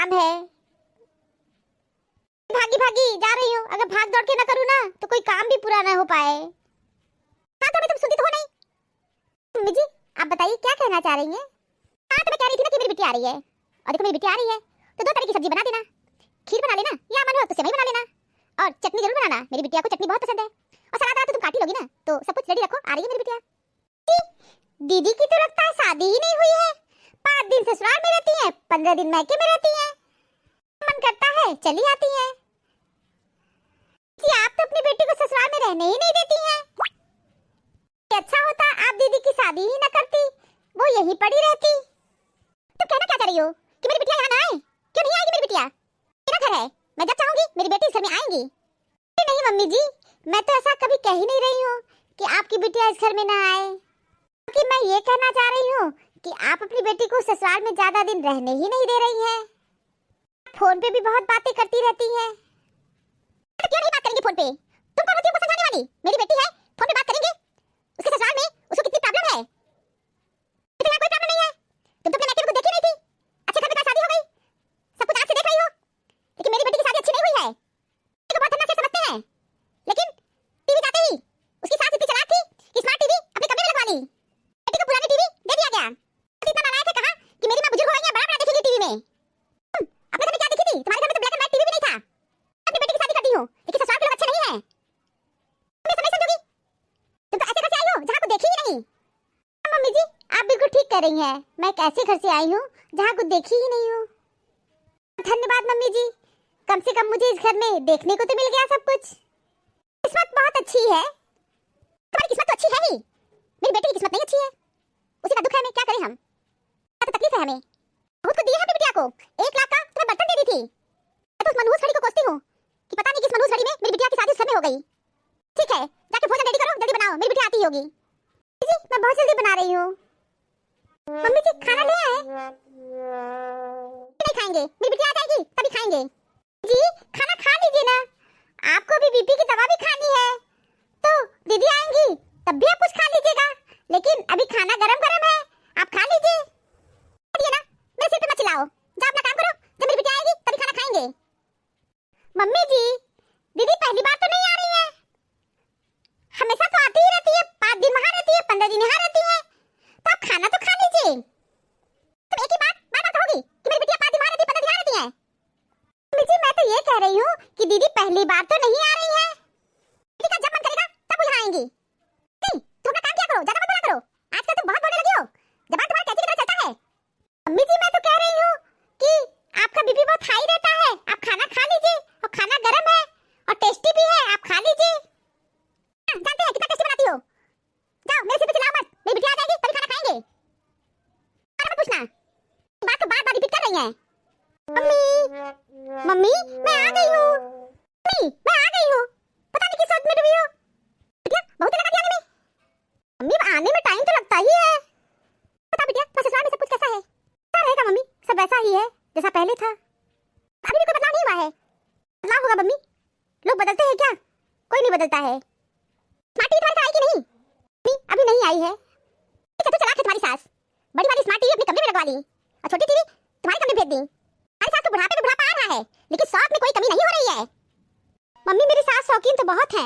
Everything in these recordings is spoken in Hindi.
काम है। भागी भागी जा रही हूँ, अगर भाग दौड़ के ना करूँ ना तो कोई काम भी पूरा ना हो पाए। हाँ तो तुम सुनती तो हो नहीं। मम्मी जी आप बताइए क्या कहना चाह रही हैं? हाँ तो मैं कह रही थी ना कि मेरी बिटिया आ रही है, और देखो मेरी बिटिया आ रही है तो दो तरह की सब्जी बना देना, खीर बना लेना या मन हो तो सेवई बना लेना, और चटनी जरूर बनाना, मेरी बिटिया को चटनी बहुत पसंद है। और सलाद तो तुम काट ही लोगी ना, तो सब कुछ रेडी रखो, आ रही है मेरी बिटिया। दीदी की तो लगता है शादी ही नहीं हुई है, 5 दिन ससुराल में रहती हैं, 15 दिन मायके में रहती हैं, मन करता है चली आती हैं। जी आप तो अपनी बेटी को ससुराल में रहने ही नहीं देती हैं। अच्छा होता आप दीदी की शादी ही न करती, वो यहीं पड़ी रहती। तुम कहना क्या चाह रही हो कि मेरी बिटिया यहाँ ना आए? क्यों नहीं आएगी मेरी बिटिया? मेरा घर है, मैं जब चाहूंगी मेरी बेटी इस घर में आएंगी। नहीं मम्मी जी, मैं तो ऐसा कभी कह ही नहीं रही हूँ कि आपकी बिटिया इस घर में ना आए, क्योंकि मैं ये कहना चाह रही हूँ कि आप अपनी बेटी को ससुराल में ज्यादा दिन रहने ही नहीं दे रही हैं। फोन पे भी बहुत बातें करती रहती हैं। तो क्यों नहीं बात करेंगे फोन पे? तुम कौन होती हो समझाने वाली? मेरी बेटी है, फोन पे बात करेंगे। उसके ससुराल में उसको कितनी प्रॉब्लम है, तो यहाँ कोई प्रॉब्लम नहीं है। तुम तो अपने लड़के को देखी नहीं थी, अच्छे घर में शादी हो गई, सब कुछ आंख से देख रही हो, लेकिन मेरी बेटी की शादी अच्छी नहीं हुई है। ये तो बहुत धन्ना से समझते हैं, लेकिन टीवी जाते ही उसकी सास इतनी चालाक थी कि स्मार्ट टीवी अपने कमरे में लगवा ली, बेटी को पुरानी टीवी दे दिया गया। इतना नालायक है, कहा कि मेरी माँ बुजुर्ग हो गई है, बड़ा बड़ा देखेगी टीवी में। अपने घर में क्या देखी थी? तुम्हारे घर में तो ब्लैक एंड व्हाइट टीवी भी नहीं था। अपनी बेटी की शादी करती हो, लेकिन ससुराल के लोग अच्छे नहीं हैं, तुम समझ समझोगी? तुम तो ऐसे घर से आई हो जहाँ को देखी ही नहीं। मम्मी जी आप बिल्कुल ठीक कह रही हैं, मैं एक ऐसे घर से आई हूँ जहाँ कुछ देखी ही नहीं हूँ। धन्यवाद मम्मी जी, कम से कम मुझे इस घर में देखने को तो मिल गया सब कुछ। किस्मत बहुत अच्छी है। तुम्हारी किस्मत तो अच्छी है ही, मेरी बेटी की किस्मत नहीं अच्छी है, उसी का दुख है। हमें क्या करें, हम तो तकलीफ है, हमें बहुत कुछ दिया है अपनी बिटिया को। 1 लाख का तुम्हें बर्तन दे दी थी। मैं तो उस मनहूस घड़ी को कोसती हूँ कि पता नहीं किस मनहूस घड़ी में मेरी बिटिया की शादी उस घर में हो गई। ठीक है जाके भोजन रेडी करो, जल्दी बनाओ, मेरी बिटिया आती होगी। जी मैं बहुत जल्दी बना रही हूँ। मम्मी जी खाना ले आए? नहीं खाएंगे, मेरी बिटिया आ जाएगी तभी खाएंगे। जी खाना खा लीजिए ना, आपको भी बीपी की दवा भी खानी है, तो दीदी आएंगी तब भी आप कुछ खा लीजिएगा, लेकिन अभी खाना गरम गरम है, आप खा लीजिए। ना मेरे सिर पे मत चिल्लाओ, जा अपना काम करो, जब मेरी बिटिया आएगी तभी खाना खाएंगे। मम्मी जी दीदी पहली बार तो नहीं आ रही है, हमेशा तो आती ही रहती है, 5 दिन वहाँ रहती है, 15 दिन यहाँ रहती है, तो आप खाना तो खा लीजिए। तुम एक ही बात बार बार कहोगी कि मेरी बिटिया 5 दिन वहाँ रहती है, 15 दिन यहाँ रहती है। मुझे मैं तो ये कह रही हूँ कि दीदी पहली बार तो नहीं आ रही है, दीदी का जब मन करेगा तब वो यहाँ आएंगी। नहीं तुम अपना काम किया करो, ज्यादा मत बोला करो, आजकल तुम बहुत बोलने लगी हो, जबान तुम्हारी कैसी की तरह चलता है। मम्मी जी मैं तो कह रही हूँ कि आपका बीपी बहुत हाई रहता है, आप खाना खा लीजिए, और खाना गर्म है और टेस्टी भी है, आप खा लीजिए। जानते हैं कितना टेस्टी बनाती हो, जाओ मेरे सिर पे चिल्लाओ मत, मेरी बिटिया आ जाएगी तभी खाना खाएंगे। और मत पूछना, बात को बार बार रिपीट कर रही हैं। मम्मी मम्मी मैं आ गई हूँ, मम्मी मैं आ गई हूँ, पता नहीं किस सोच में डूबी हो। बिटिया बहुत लगा दिया आने में, मम्मी आने में टाइम तो लगता ही है। बता बिटिया तुम्हारे ससुराल में सब कुछ कैसा है? क्या रहेगा मम्मी, सब वैसा ही है जैसा पहले था, अभी भी कोई बदलाव नहीं हुआ है। बदलाव होगा मम्मी, लोग बदलते हैं क्या? कोई नहीं बदलता है। स्मार्ट टीवी तुम्हारे आई कि नहीं? नहीं अभी नहीं आई है। तो चलाक है तुम्हारी सास, बड़ी वाली स्मार्ट टीवी अपने कमरे में लगवा ली और छोटी टीवी तुम्हारे कमरे भेज दी। तुम्हारी सास को बुढ़ापे में बुढ़ापा आ रहा है, लेकिन शौक में कोई कमी नहीं हो रही है। मम्मी मेरी सास शौकीन तो बहुत है,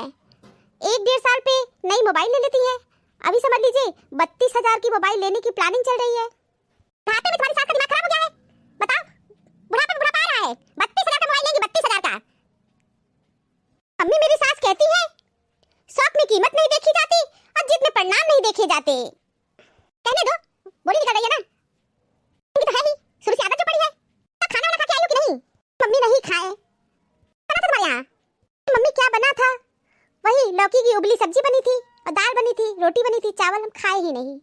1-1.5 साल पे नई मोबाइल ले लेती है, अभी समझ लीजिए 32,000 की मोबाइल लेने की प्लानिंग चल रही है। बुढ़ापे में तुम्हारी सास का दिमाग खराब हो गया है, बताओ बुढ़ापे में बुढ़ापा आ रहा है, 32,000 का मोबाइल लेंगी, 32,000 का। मम्मी मेरी सास कहती है शौक में कीमत नहीं देखी जाती और जिद में परिणाम नहीं देखे जाते। कहने दो, बोली निकल रही है ना, तो है ही शुरू से आदत जो पड़ी है। तो खाना वाला खा के आई हो कि नहीं? मम्मी नहीं खाए। बना था तुम्हारे यहाँ? मम्मी क्या बना था? वही लौकी की उबली सब्जी बनी थी और दाल बनी थी, रोटी बनी थी, चावल हम खाए ही नहीं।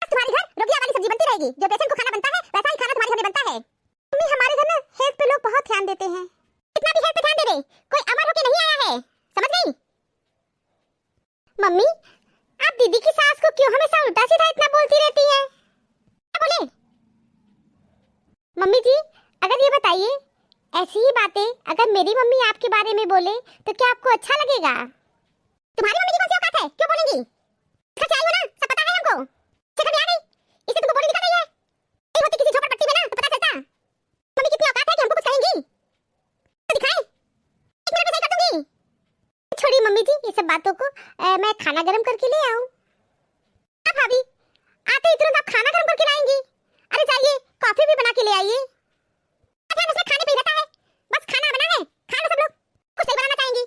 तुम्हारे घर रोटियां वाली सब्जी बनती रहेगी, जो पेशेंट को खाना बनता है वैसा ही खाना तुम्हारे घर में बनता है। मम्मी हमारे घर में हेल्थ पे लोग बहुत ध्यान देते हैं, इतना भी हेल्थ पे ध्यान दे दे कोई अमर होके नहीं आया है, समझ गई? मम्मी आप दीदी की सास को क्यों हमेशा उल्टा सीधा इतना बोलती रहती हैं? क्या बोले? मम्मी जी अगर ये बताइए, ऐसी ही बातें अगर मेरी मम्मी आपके बारे में बोले तो क्या आपको अच्छा लगेगा? तुम्हारी मम्मी की कौन सी औकात है, क्यों बोलेंगी? घर से आई हो ना, सब पता है हमको, घर में आ गई इसलिए तुमको बोली निकल रही है। नहीं होती किसी झोपड़पट्टी में ना तो पता चलता मम्मी कितनी औकात बातों को मैं खाना गर्म करके ले आऊं। हाँ भाभी, आते ही तुरंत आप खाना गर्म करके लाएंगी? अरे जाइए कॉफी भी बना के ले आइए। अच्छा उसमें खाने पे ही रहता है, बस खाना बनाना है, खा लो सब लोग। कुछ नहीं बनाना चाहेंगी?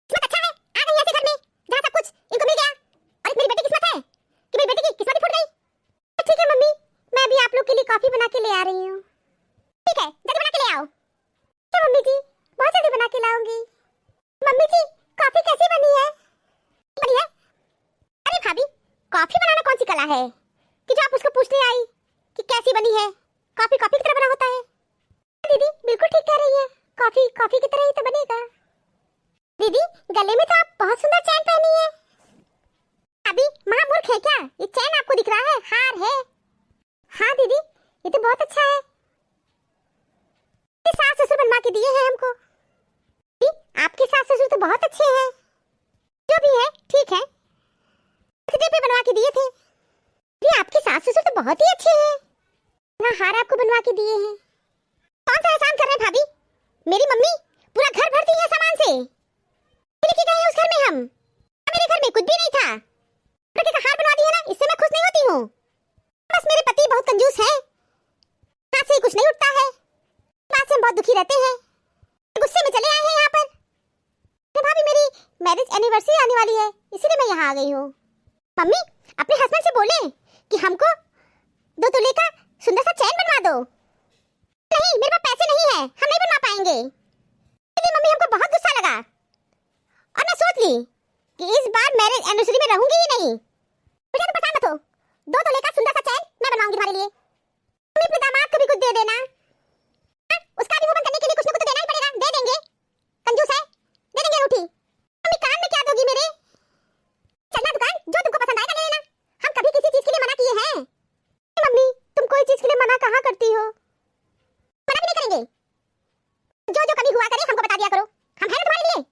किस्मत अच्छा है, आ गई ऐसे घर में जहाँ सब कुछ इनको मिल गया। और मेरी बेटी किस्मत है कि मेरी बेटी की किस्मत ही फूट गई। ठीक है मम्मी, मैं अभी आप लोग के लिए कॉफी बना के ले आ रही हूँ। ठीक है, जल्दी बना के ले आओ। तो मम्मी जी बहुत जल्दी बना के लाऊंगी। मम्मी जी कॉफी कैसी बनी है? बनी है? अरे भाभी, कॉफी बनाना कौन सी कला है कि जो आप उसको पूछने आई कि कैसी बनी है? कॉफी कॉफी की तरह बना होता है। दीदी बिल्कुल ठीक कह रही है, कॉफी कॉफी की तरह ही तो बनेगा। दीदी गले में तो आप बहुत सुंदर चैन पहनी है। अभी महामूर्ख है क्या? ये चैन आपको दिख रहा है, हार है। हाँ दीदी ये तो बहुत अच्छा है, ये सास ससुर बनवा के दिए हैं हमको। आपके सास ससुर तो बहुत अच्छे हैं। जो भी है ठीक है, मुझे भी बनवा के दिए थे। ये आपके सास ससुर तो बहुत ही अच्छे हैं ना, हार आपको बनवा के दिए हैं। कौन सा एहसान कर रहे हैं भाभी? मेरी मम्मी पूरा घर भर दी है सामान से, लेके गए हैं उस घर में हम। मेरे घर में कुछ भी नहीं था, लड़के का हार बनवा दिया ना, इससे मैं खुश नहीं होती हूँ। बस मेरे पति बहुत कंजूस है, हाथ से कुछ नहीं उठता है, बात से हम बहुत दुखी रहते हैं, गुस्से में चले आए हैं यहाँ पर। भाभी मेरी मैरिज एनिवर्सरी आने वाली है, इसीलिए मैं यहाँ आ गई हूँ। मम्मी अपने हस्बैंड से बोले कि हमको 2 तोले का सुंदर सा चैन बनवा दो। नहीं मेरे पास पैसे नहीं है, हम नहीं बनवा पाएंगे। लेकिन मम्मी हमको बहुत गुस्सा लगा और मैं सोच ली कि इस बार मैरिज एनिवर्सरी में रहूंगी ही नहीं। मुझे तो पसंद मत हो, 2 तोले का सुंदर सा चैन मैं बनवाऊंगी तुम्हारे लिए। तुम अपने दामाद को भी कुछ दे देना, उसका भी मुंह बंद करने के लिए कुछ न कुछ तो देना ही पड़ेगा। दे देंगे, कंजूस है, दे देंगे रोटी। मम्मी कान में क्या दोगी मेरे? चलना दुकान, जो तुमको पसंद आएगा ले लेना, हम कभी किसी चीज के लिए मना किए हैं? मम्मी तुम कोई चीज के लिए मना कहाँ करती हो? मना भी नहीं करेंगे, जो जो कभी हुआ करे हमको बता दिया करो, हम हैं ना तुम्हारे लिए।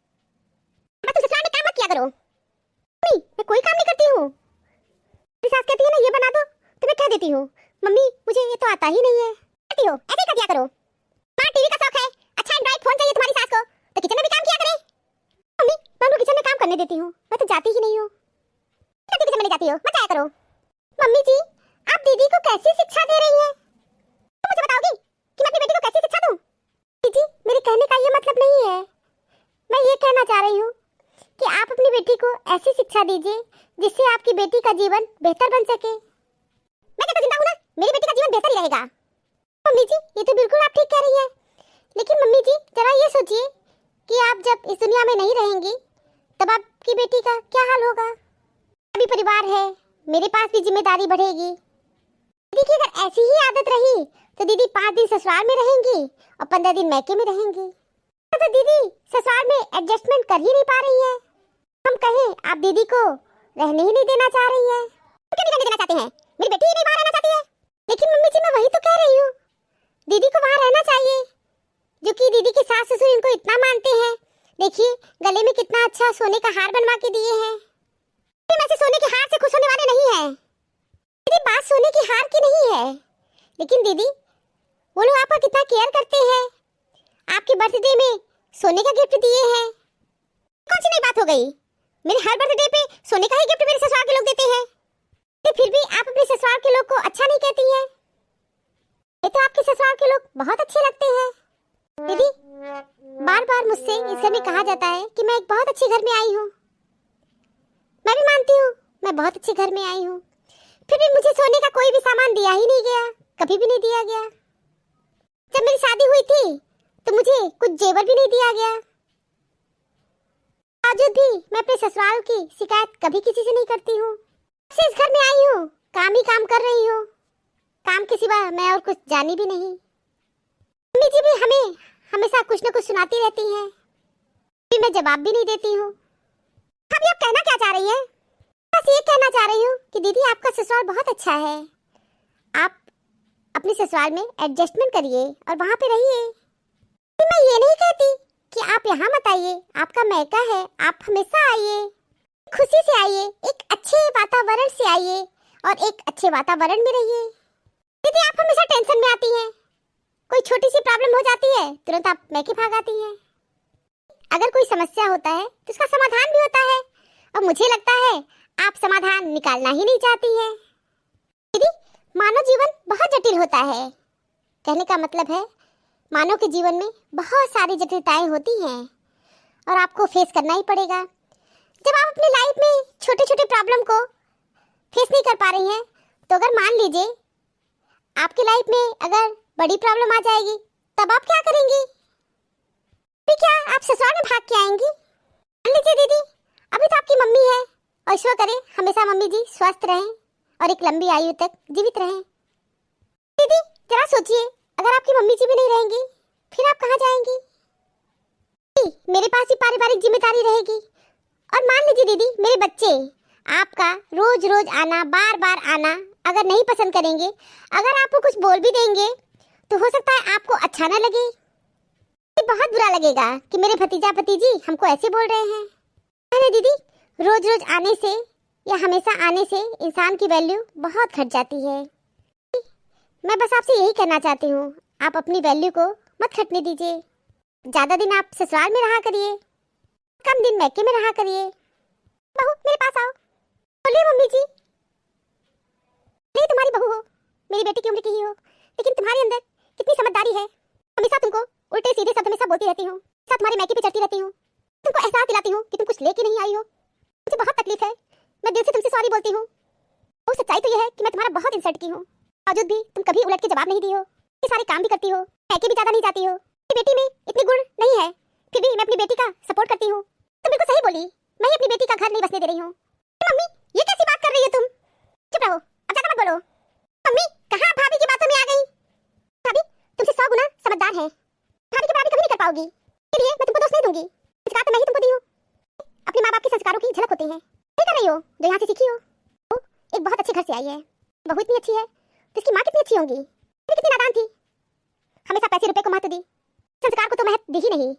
बस तुम ससुराल में काम मत किया करो। मम्मी मैं कोई काम नहीं करती हूँ, मेरी सास कहती है ना ये बना दो तो मैं कह देती हूँ मम्मी मुझे ये तो आता ही नहीं है। करती हो ऐसे ही कर दिया करो। माँ टीवी का शौक है, अच्छा एंड्रॉइड फोन चाहिए तुम्हारी सास को, तो किचन में भी काम किया करे। मम्मी मैं उनको किचन में काम करने देती हूँ, मैं तो जाती ही नहीं हूँ। किचन में नहीं जाती हो, मत जाया करो। मम्मी जी आप दीदी को कैसी शिक्षा दे रही हैं? तुम मुझे बताओगी कि मैं अपनी बेटी को कैसी शिक्षा दूं? दीदी मेरे कहने का ये मतलब नहीं है, मैं ये कहना चाह रही हूँ कि आप अपनी बेटी को ऐसी शिक्षा दीजिए जिससे आपकी बेटी का जीवन बेहतर बन सके। मैं तो जिंदा हूँ ना, मेरी बेटी का जीवन बेहतर ही रहेगा। मम्मी जी ये तो बिल्कुल आप ठीक कह रही हैं, लेकिन मम्मी जी जरा ये सोचिए कि आप जब इस दुनिया में नहीं रहेंगी तब आपकी बेटी का क्या हाल होगा। अभी परिवार है, मेरे पास भी जिम्मेदारी बढ़ेगी। दीदी की अगर ऐसी ही आदत रही तो दीदी 5 दिन ससुराल में रहेंगी और 15 दिन मैके में रहेंगी। तो दीदी ससुराल में एडजस्टमेंट कर ही नहीं पा रही है। हम कहें आप दीदी को रहने ही नहीं देना चाह रही है। क्यों नहीं रहने देना चाहते हैं? मेरी बेटी ही नहीं वहाँ रहना चाहती है। लेकिन मम्मी जी मैं वही तो कह रही हूँ, दीदी को वहाँ रहना चाहिए, जो कि दीदी के सास ससुर इनको इतना मानते हैं। देखिए गले में कितना अच्छा सोने का हार बनवा के दिए हैं। वैसे सोने के हार से खुश होने वाले नहीं हैं। दीदी बात सोने की हार की नहीं है, लेकिन दीदी वो लोग आपका कितना केयर करते हैं, आपके बर्थडे में सोने का गिफ्ट दिए हैं। कौन सी नई बात हो गई? मेरे हर बर्थडे पे सोने का ही गिफ्ट मेरे ससुराल के लोग देते हैं, फिर भी आप अपने ससुराल के लोग को अच्छा नहीं कहती हैं। ये तो आपके ससुराल के लोग बहुत अच्छे लगते हैं। दीदी बार बार मुझसे इस घर में कहा जाता है कि मैं एक बहुत अच्छे घर में आई हूँ। मैं भी मानती हूँ मैं बहुत अच्छे घर में आई हूँ, फिर भी मुझे सोने का कोई भी सामान दिया ही नहीं गया, कभी भी नहीं दिया गया। जब मेरी शादी हुई थी तो मुझे कुछ जेवर भी नहीं दिया गया। बावजूद भी मैं अपने ससुराल की शिकायत कभी किसी से नहीं करती हूँ। इस घर में आई हूँ, काम ही काम कर रही हूँ, काम के सिवा मैं और कुछ जानी भी नहीं। मम्मी जी भी हमें हमेशा कुछ न कुछ सुनाती रहती हैं, भी मैं जवाब भी नहीं देती हूँ। अभी आप कहना क्या चाह रही हैं? बस ये कहना चाह रही हूँ कि दीदी आपका ससुराल बहुत अच्छा है, आप अपने ससुराल में एडजस्टमेंट करिए और वहाँ पे रहिए। मैं ये नहीं कहती कि आप यहाँ मत आइए, आपका मैका है, आप हमेशा आइए, खुशी से आइए, एक अच्छे वातावरण से आइए और एक अच्छे वातावरण में रहिए। दीदी आप हमेशा टेंशन में आती हैं, कोई छोटी सी प्रॉब्लम हो जाती है तुरंत आप मैके भाग आती हैं। अगर कोई समस्या होता है तो उसका समाधान भी होता है, और मुझे लगता है आप समाधान निकालना ही नहीं चाहती हैं। दीदी, मानव जीवन बहुत जटिल होता है। कहने का मतलब है मानव के जीवन में बहुत सारी जटिलताएं होती हैं और आपको फेस करना ही पड़ेगा। जब आप अपनी लाइफ में छोटे छोटे प्रॉब्लम को फेस नहीं कर पा रही हैं, तो अगर मान लीजिए आपकी लाइफ में अगर बड़ी प्रॉब्लम आ जाएगी, तब आप क्या करेंगी? फिर क्या आप ससुराल में भाग के आएंगी? मान लीजिए दीदी, अभी तो आपकी मम्मी है और ईश्वर करे हमेशा मम्मी जी स्वस्थ रहें और एक लंबी आयु तक जीवित रहें। दीदी जरा सोचिए, अगर आपकी मम्मी जी भी नहीं रहेंगी, फिर आप कहाँ जाएंगी? मेरे पास ही पारिवारिक जिम्मेदारी रहेगी। और मान लीजिए दीदी, मेरे बच्चे आपका रोज रोज आना, बार बार आना अगर नहीं पसंद करेंगे, अगर आपको कुछ बोल भी देंगे, तो हो सकता है आपको अच्छा ना लगे। बहुत बुरा लगेगा कि मेरे भतीजा भतीजी हमको ऐसे बोल रहे हैं। अरे दीदी, रोज रोज आने से या हमेशा आने से इंसान की वैल्यू बहुत घट जाती है। मैं बस आपसे यही कहना चाहती हूँ, आप अपनी वैल्यू को मत घटने दीजिए। ज़्यादा दिन आप ससुराल में रहा करिए, कम दिन मैके में रहा करिए। बहू मेरे पास आओ। बोलिए मम्मी जी। नहीं तुम्हारी बहू हो, मेरी बेटी की उम्र की ही हो, लेकिन तुम्हारे अंदर कितनी समझदारी है। हमेशा तुमको उल्टे सीधे शब्द हमेशा बोलती रहती हूँ, साथ तुम्हारे मैके पे चढ़ती रहती हूँ, तुमको एहसास दिलाती हूँ कि तुम कुछ लेके नहीं आई हो। मुझे बहुत तकलीफ है, मैं दिल से तुमसे सॉरी बोलती हूँ। वो सच्चाई तो यह है कि मैं तुम्हारा बहुत इंसल्ट की हूँ, बावजूद भी तुम कभी उलट के जवाब नहीं दी हो। ये सारे काम भी करती हो, मैके भी ज्यादा नहीं जाती हो। मेरी बेटी में इतने गुण नहीं है, फिर भी मैं अपनी बेटी का सपोर्ट करती हूँ। तुम बिल्कुल सही बोली, मैं ही अपनी बेटी का घर नहीं बसने दे रही हूँ। मम्मी ये कैसी बात कर रही हो तुम? चुप रहो, अब ज्यादा मत बोलो। मम्मी कहाँ भाभी की बातों में आ गई? भाभी तुमसे 100 गुना समझदार है, भाभी की बराबरी कभी नहीं कर पाओगी, इसलिए मैं तुमको दोष नहीं दूंगी। संस्कार तो मैं ही तुमको दी हूँ। अपने माँ बाप के संस्कारों की झलक होते हैं, नहीं कर रही हो जो यहाँ से सीखी हो। वो एक बहुत अच्छे घर से आई है, बहू इतनी अच्छी है तो इसकी माँ कितनी अच्छी होंगी, कितनी नादान थी, हमेशा पैसे रुपए को महत्व दी, संस्कार को तो महत्व दी ही नहीं।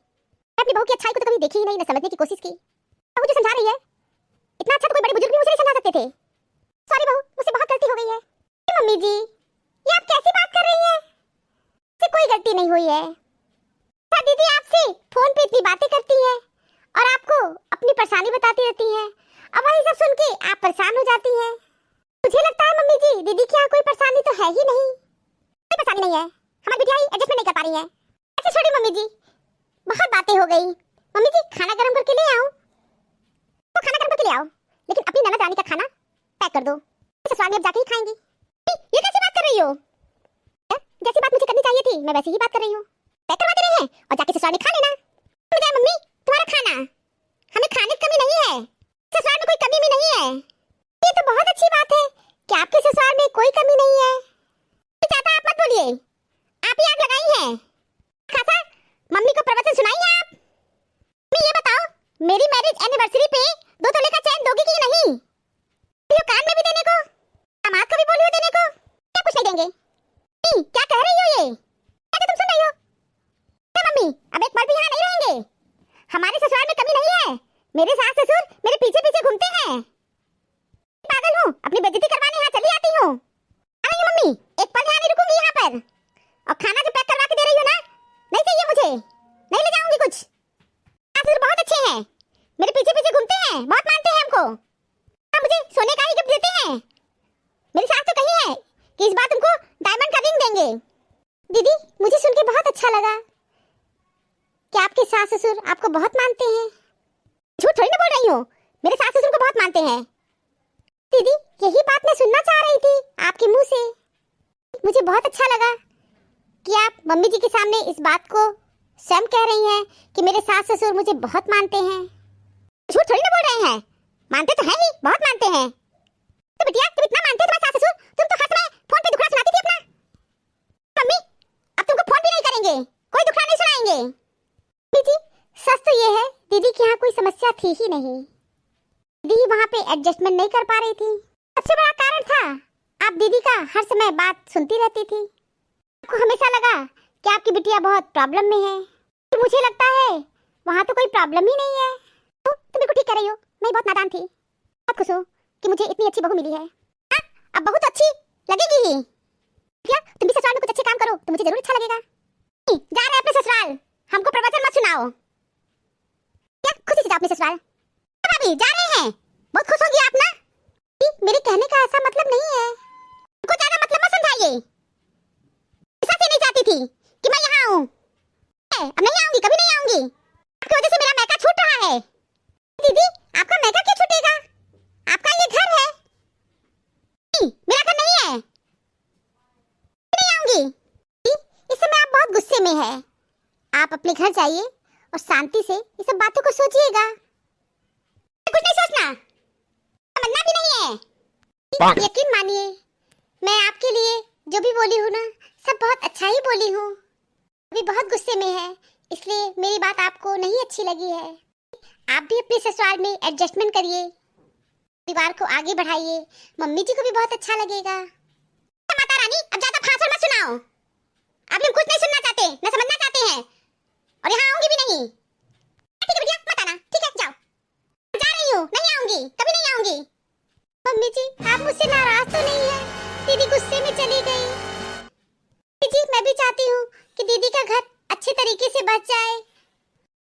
अपनी बहू की अच्छाई को तो कभी देखी ही नहीं, न समझने की कोशिश की। बहू जो समझा रही है, इतना अच्छा तो कोई बड़े बुजुर्ग भी मुझे नहीं समझा सकते थे। सॉरी बहू, मुझसे बहुत गलती हो गई है। मम्मी जी ये आप कैसी बात कर रही हैं? से कोई गलती नहीं हुई है। दीदी आपसे फोन पे इतनी बातें करती है और आपको अपनी परेशानी बताती रहती है, अब वही सब सुन के आप परेशान हो जाती हैं। मुझे लगता है मम्मी जी दीदी की यहाँ कोई परेशानी तो है ही नहीं। कोई परेशानी नहीं है, हमारी बिटिया एडजस्टमेंट नहीं कर पा रही है। अच्छा छोड़िए मम्मी जी, बहुत बातें हो गई। मम्मी जी खाना गर्म करके ले आओ। तो खाना गर्म करके ले आओ, लेकिन अपनी ननद रानी का खाना पैक कर दो, ससुराल में अब जाके ही खाएंगी। ये कैसी बात कर रही हो? जैसी बात मुझे करनी चाहिए थी मैं वैसे ही बात कर रही हूँ। पैक करवा दे रहे हैं और जाके ससुराल में खा लेना। मम्मी तुम्हारा खाना, हमें खाने की कमी नहीं है, ससुराल में कोई कमी भी नहीं है। ये तो बहुत अच्छी बात है कि आपके ससुराल में कोई कमी नहीं है। चाचा आप मत बोलिए, आप ही आग लगाई हैं। खासा मम्मी को प्रवचन सुनाइए आप। मम्मी ये बताओ, मेरी मैरिज एनिवर्सरी पे 2 तोले का चैन दोगी कि नहीं? कान में भी देने को, दामाद को भी बोली हो देने को, क्या कुछ नहीं देंगे? क्या कह रही हो ये? क्या तुम सुन रही हो? मम्मी अब एक पल भी यहाँ नहीं रहेंगे। हमारे ससुराल में कमी नहीं है, मेरे सास ससुर मेरे पीछे पीछे घूमते हैं। पागल हूँ, अपनी बेइज्जती करवाने यहाँ चली आती हूँ। अरे मम्मी एक पल यहाँ नहीं रुकूंगी यहाँ पर। और खाना जो पैक करवा के दे रही हो ना, नहीं चाहिए मुझे, नहीं ले जाऊंगी कुछ। ससुर बहुत अच्छे हैं, मेरे पीछे पीछे घूमते हैं, बहुत मानते हैं हमको, मुझे सोने का ही गिफ्ट देते हैं। मेरी सास तो कही है कि इस बार तुमको डायमंड का रिंग देंगे। दीदी मुझे सुन के बहुत अच्छा लगा कि आपके सास ससुर आपको बहुत मानते हैं। झूठ थोड़ी ना बोल रही हूँ, मेरे सास ससुर को बहुत मानते हैं। दीदी यही बात मैं सुनना चाह रही थी आपके मुंह से। मुझे बहुत अच्छा लगा कि आप मम्मी जी के सामने इस बात को स्वयं कह रही हैं कि मेरे सास ससुर मुझे बहुत मानते हैं। झूठ थोड़ी ना बोल रहे हैं, मानते तो हैं ही, बहुत मानते हैं। तो बिटिया तुम इतना मानते हो तुम्हारे सास ससुर, तुम तो हर समय फोन पे दुखड़ा सुनाती थी अपना। मम्मी अब तुमको फोन भी नहीं करेंगे, कोई दुखड़ा नहीं सुनाएंगे। दीदी सच तो ये है दीदी की यहाँ कोई समस्या थी ही नहीं, दीदी वहाँ पे एडजस्टमेंट नहीं कर पा रही थी। सबसे बड़ा कारण था आप दीदी का हर समय बात सुनती रहती थी। आपको हमेशा लगा कि आपकी बिटिया बहुत प्रॉब्लम में है, तो मुझे लगता है वहाँ तो कोई प्रॉब्लम ही नहीं है। तो तुम बिल्कुल ठीक कह रही हो, मैं बहुत नादान थी। बहुत खुश हूँ कि मुझे इतनी अच्छी बहू मिली है। हाँ अब बहुत अच्छी लगेगी ही। क्या तुम भी ससुराल में कुछ अच्छे काम करो तो मुझे जरूर अच्छा लगेगा। जा रहे अपने ससुराल, हमको प्रवचन मत सुनाओ। क्या खुशी से जाओ अपने ससुराल। भाभी जा रहे हैं। बहुत खुश होगी आप ना। मेरे कहने का ऐसा मतलब नहीं है, कुछ ज्यादा मतलब मत समझाइए। ऐसा से नहीं चाहती थी कि मैं यहाँ आऊँ, अब नहीं आऊंगी, कभी नहीं आऊंगी। आपकी वजह से मेरा मैका छूट रहा है। दीदी आपका मैका क्यों छूटेगा, आपका ये घर है। नहीं मेरा घर नहीं है, नहीं आऊंगी। इस समय आप बहुत गुस्से में है, आप अपने घर जाइए और शांति से ये सब बातों को सोचिएगा। कुछ नहीं सोचना, समझना भी नहीं है। यकीन मानिए मैं आपके लिए जो भी बोली हूँ ना, सब बहुत अच्छा ही बोली हूँ। अभी बहुत गुस्से में है इसलिए मेरी बात आपको नहीं अच्छी लगी है। आप भी अपने ससुराल में एडजस्टमेंट करिए, परिवार को आगे बढ़ाइए, मम्मी जी को भी बहुत अच्छा लगेगा। माता रानी अब ज्यादा भाषण मत सुनाओ, आप लोग कुछ नहीं सुनना चाहते, न समझना चाहते हैं, और यहाँ आऊंगी भी नहीं। ठीक है भैया मत आना, ठीक है जाओ। जा रही हूँ, नहीं आऊंगी, कभी नहीं आऊंगी। मम्मी जी आप मुझसे नाराज तो नहीं है, दीदी गुस्से में चली गई। जी मैं भी चाहती हूँ कि दीदी का घर अच्छे तरीके से बच जाए,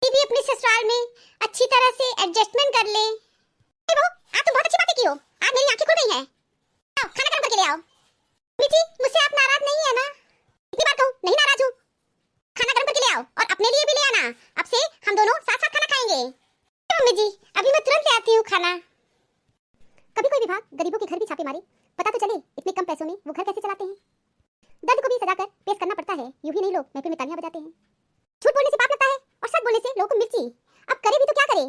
दीदी अपने ससुराल में अच्छी तरह से एडजस्टमेंट कर ले। वो आप तो बहुत अच्छी बातें की हो, आज मेरी आंखें खुल गई हैं। आओ खाना गर्म करके ले आओ। जी मुझसे आप नाराज नहीं है ना, इतनी बार कहूँ नहीं नाराज हूँ। खाना गर्म करके ले आओ और अपने लिए भी ले आना, अब से हम दोनों साथ साथ खाना खाएंगे। मम्मी जी अभी मैं तुरंत ले आती हूँ खाना। कभी कोई विभाग गरीबों के घर भी छापे मारे, पता तो चले इतने कम पैसों में वो घर कैसे चलाते हैं। दर्द को भी सजाकर पेश करना पड़ता है, यूं ही नहीं लोग महफिल में तालियां बजाते हैं। झूठ बोलने से पाप लगता है और सच बोलने से लोगों को मिर्ची। अब करे भी तो क्या करे,